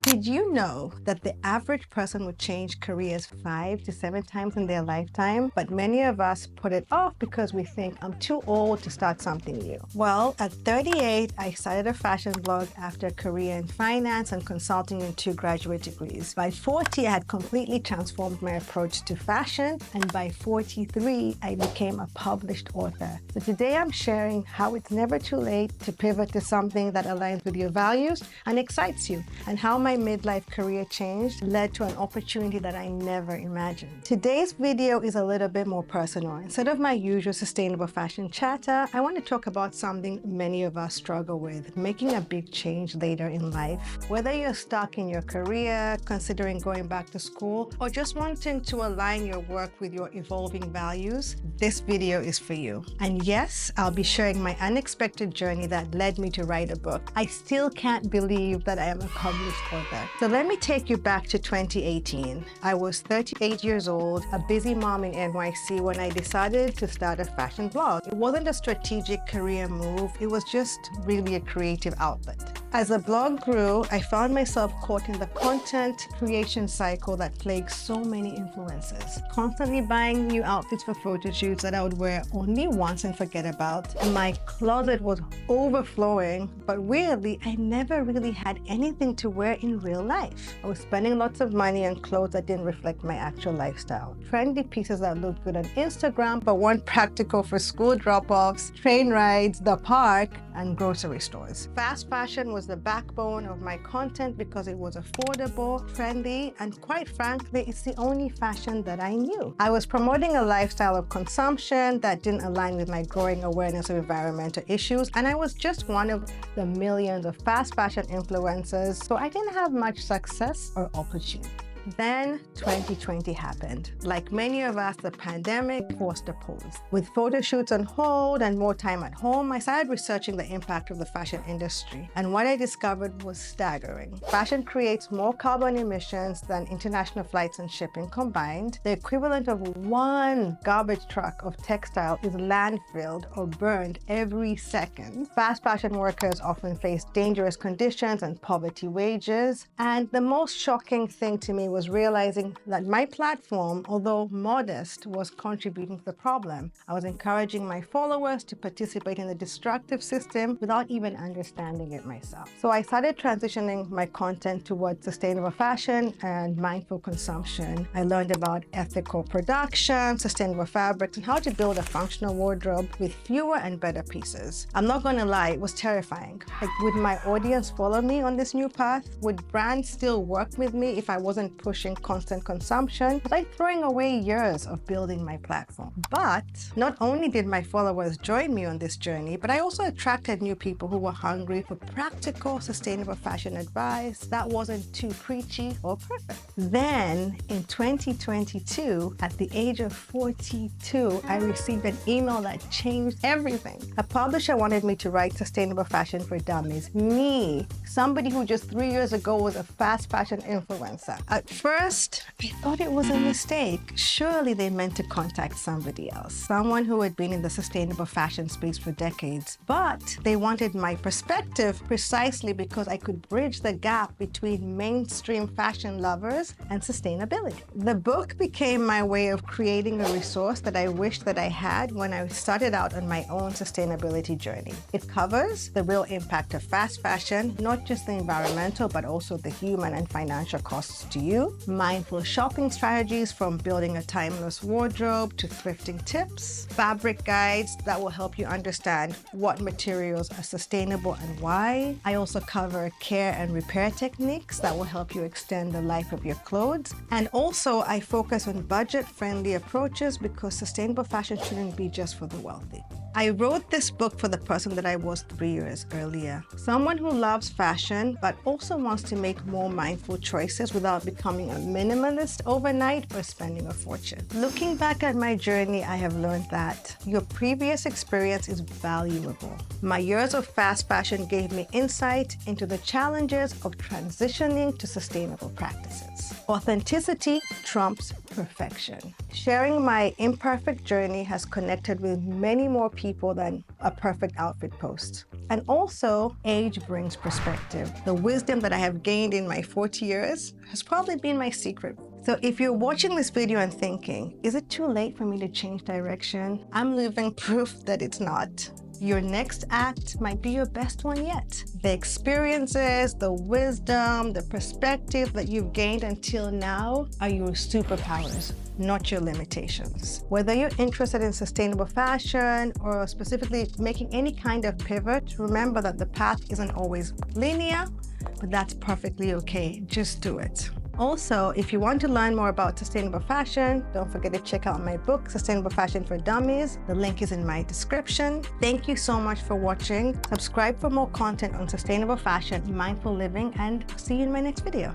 Did you know that the average person would change careers 5 to 7 times in their lifetime? But many of us put it off because we think I'm too old to start something new. Well, at 38, I started a fashion blog after a career in finance and consulting and 2 graduate degrees. By 40, I had completely transformed my approach to fashion, and by 43, I became a published author. So today I'm sharing how it's never too late to pivot to something that aligns with your values and excites you, and how my midlife career change led to an opportunity that I never imagined. Today's video is a little bit more personal. Instead of my usual sustainable fashion chatter, I want to talk about something many of us struggle with: making a big change later in life. Whether you're stuck in your career, considering going back to school, or just wanting to align your work with your evolving values, this video is for you. And yes, I'll be sharing my unexpected journey that led me to write a book. I still can't believe that I am a published author. So let me take you back to 2018. I was 38 years old, a busy mom in NYC, when I decided to start a fashion blog. It wasn't a strategic career move, it was just really a creative outlet. As the blog grew, I found myself caught in the content creation cycle that plagues so many influencers. Constantly buying new outfits for photo shoots that I would wear only once and forget about. And my closet was overflowing, but weirdly, I never really had anything to wear in real life. I was spending lots of money on clothes that didn't reflect my actual lifestyle. Trendy pieces that looked good on Instagram, but weren't practical for school drop-offs, train rides, the park, and grocery stores. Fast fashion was the backbone of my content because it was affordable, trendy, and quite frankly, it's the only fashion that I knew. I was promoting a lifestyle of consumption that didn't align with my growing awareness of environmental issues, and I was just one of the millions of fast fashion influencers, so I didn't have much success or opportunity. Then 2020 happened. Like many of us, the pandemic forced a pause. With photo shoots on hold and more time at home, I started researching the impact of the fashion industry. And what I discovered was staggering. Fashion creates more carbon emissions than international flights and shipping combined. The equivalent of one garbage truck of textile is landfilled or burned every second. Fast fashion workers often face dangerous conditions and poverty wages. And the most shocking thing to me was realizing that my platform, although modest, was contributing to the problem. I was encouraging my followers to participate in the destructive system without even understanding it myself. So I started transitioning my content towards sustainable fashion and mindful consumption. I learned about ethical production, sustainable fabrics, and how to build a functional wardrobe with fewer and better pieces. I'm not gonna lie, it was terrifying. Like, would my audience follow me on this new path? Would brands still work with me if I wasn't pushing constant consumption? Was I throwing away years of building my platform? But not only did my followers join me on this journey, but I also attracted new people who were hungry for practical, sustainable fashion advice that wasn't too preachy or perfect. Then in 2022, at the age of 42, I received an email that changed everything. A publisher wanted me to write sustainable fashion for dummies. Me, somebody who just 3 years ago was a fast fashion influencer. At first, I thought it was a mistake. Surely they meant to contact somebody else, someone who had been in the sustainable fashion space for decades. But they wanted my perspective precisely because I could bridge the gap between mainstream fashion lovers and sustainability. The book became my way of creating a resource that I wished that I had when I started out on my own sustainability journey. It covers the real impact of fast fashion, not just the environmental, but also the human and financial costs to you, mindful shopping strategies from building a timeless wardrobe to thrifting tips, fabric guides that will help you understand what materials are sustainable and why. I also cover care and repair techniques that will help you extend the life of your clothes. And also I focus on budget-friendly approaches because sustainable fashion shouldn't be just for the wealthy. I wrote this book for the person that I was 3 years earlier. Someone who loves fashion, but also wants to make more mindful choices without becoming a minimalist overnight or spending a fortune. Looking back at my journey, I have learned that your previous experience is valuable. My years of fast fashion gave me insight into the challenges of transitioning to sustainable practices. Authenticity trumps perfection. Sharing my imperfect journey has connected with many more people than a perfect outfit post. And also, age brings perspective. The wisdom that I have gained in my 40 years has probably been my secret. So if you're watching this video and thinking, is it too late for me to change direction? I'm living proof that it's not. Your next act might be your best one yet. The experiences, the wisdom, the perspective that you've gained until now are your superpowers, not your limitations. Whether you're interested in sustainable fashion or specifically making any kind of pivot, remember that the path isn't always linear, but that's perfectly okay. Just do it. Also, if you want to learn more about sustainable fashion, don't forget to check out my book, Sustainable Fashion for Dummies. The link is in my description. Thank you so much for watching. Subscribe for more content on sustainable fashion, mindful living, and see you in my next video.